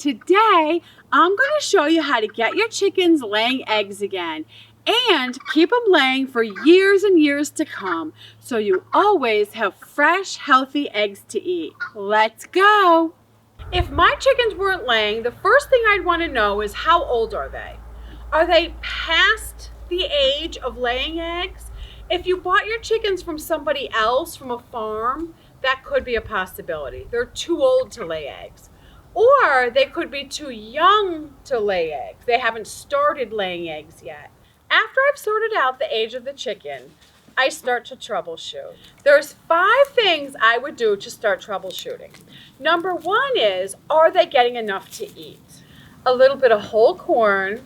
Today, I'm going to show you how to get your chickens laying eggs again and keep them laying for years and years to come so you always have fresh, healthy eggs to eat. Let's go! If my chickens weren't laying, the first thing I'd want to know is how old are they? Are they past the age of laying eggs? If you bought your chickens from somebody else, from a farm, that could be a possibility. They're too old to lay eggs. Or they could be too young to lay eggs. They haven't started laying eggs yet. After I've sorted out the age of the chicken, I start to troubleshoot. There's 5 things I would do to start troubleshooting. Number 1 is, are they getting enough to eat? A little bit of whole corn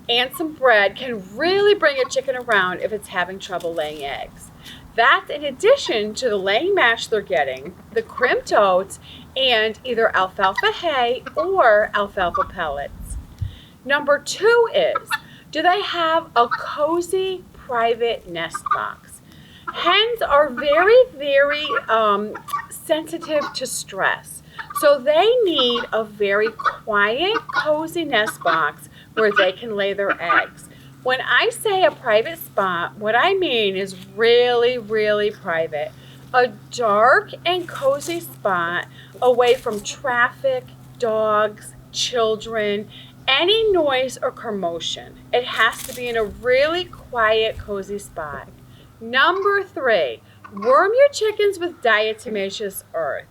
and some bread can really bring a chicken around if it's having trouble laying eggs. That's in addition to the laying mash they're getting, the crimped oats, and either alfalfa hay or alfalfa pellets. Number 2 is, do they have a cozy private nest box? Hens are very, very sensitive to stress. So they need a very quiet, cozy nest box where they can lay their eggs. When I say a private spot, what I mean is really, really private. A dark and cozy spot away from traffic, dogs, children, any noise or commotion. It has to be in a really quiet, cozy spot. Number 3, worm your chickens with diatomaceous earth.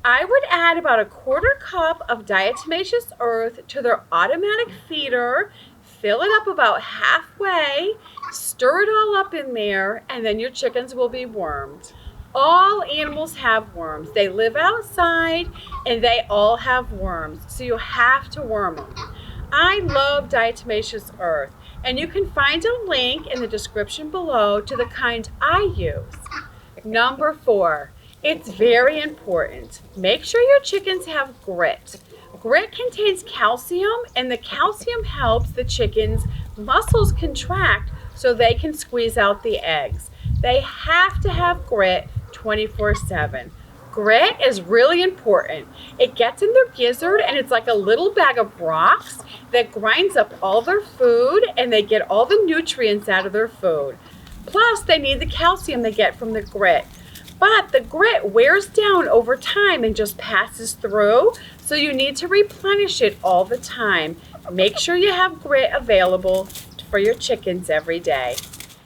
I would add about a 1/4 cup of diatomaceous earth to their automatic feeder, fill it up about halfway, stir it all up in there, and then your chickens will be wormed. All animals have worms. They live outside and they all have worms, so you have to worm them. I love diatomaceous earth, and you can find a link in the description below to the kind I use. Number 4, it's very important. Make sure your chickens have grit. Grit contains calcium, and the calcium helps the chickens' muscles contract so they can squeeze out the eggs. They have to have grit 24/7. Grit is really important. It gets in their gizzard and it's like a little bag of rocks that grinds up all their food, and they get all the nutrients out of their food. Plus, they need the calcium they get from the grit. But the grit wears down over time and just passes through, so you need to replenish it all the time. Make sure you have grit available for your chickens every day.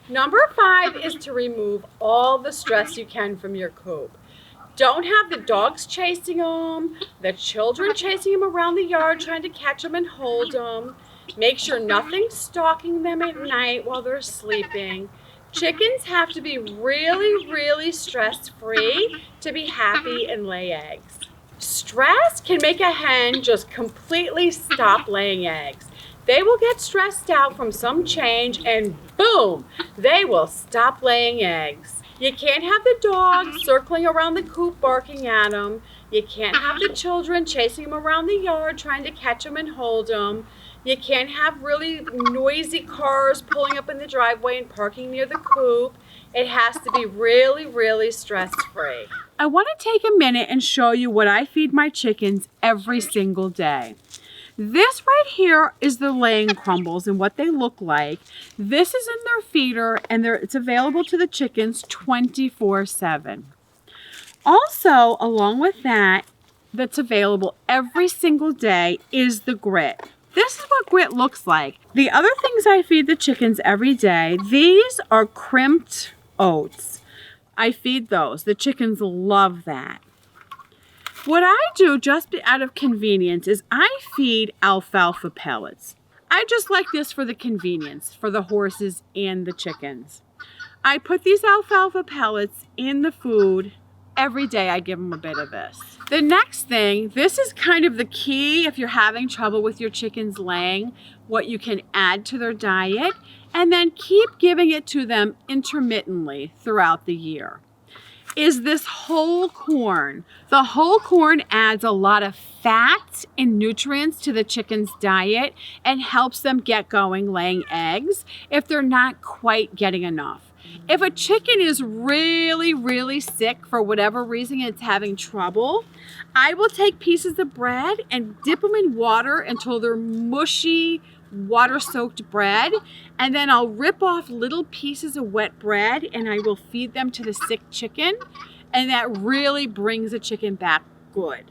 Number 5 is to remove all the stress you can from your coop. Don't have the dogs chasing them, the children chasing them around the yard trying to catch them and hold them. Make sure nothing's stalking them at night while they're sleeping. Chickens have to be really, really stress-free to be happy and lay eggs. Stress can make a hen just completely stop laying eggs. They will get stressed out from some change and boom, they will stop laying eggs. You can't have the dogs circling around the coop barking at them. You can't have the children chasing them around the yard trying to catch them and hold them. You can't have really noisy cars pulling up in the driveway and parking near the coop. It has to be really, really stress-free. I want to take a minute and show you what I feed my chickens every single day. This right here is the laying crumbles and what they look like. This is in their feeder, and it's available to the chickens 24/7. Also, along with that, that's available every single day is the grit. This is what grit looks like. The other things I feed the chickens every day, these are crimped oats. I feed those. The chickens love that. What I do just out of convenience is I feed alfalfa pellets. I just like this for the convenience for the horses and the chickens. I put these alfalfa pellets in the food. Every day I give them a bit of this. The next thing, this is kind of the key if you're having trouble with your chickens laying, what you can add to their diet, and then keep giving it to them intermittently throughout the year, is this whole corn. The whole corn adds a lot of fat and nutrients to the chicken's diet and helps them get going laying eggs if they're not quite getting enough. If a chicken is really, really sick for whatever reason, it's having trouble, I will take pieces of bread and dip them in water until they're mushy, water-soaked bread, and then I'll rip off little pieces of wet bread and I will feed them to the sick chicken, and that really brings the chicken back good.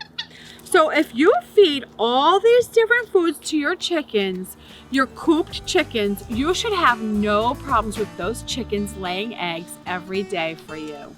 So if you feed all these different foods to your chickens, your cooped chickens, you should have no problems with those chickens laying eggs every day for you.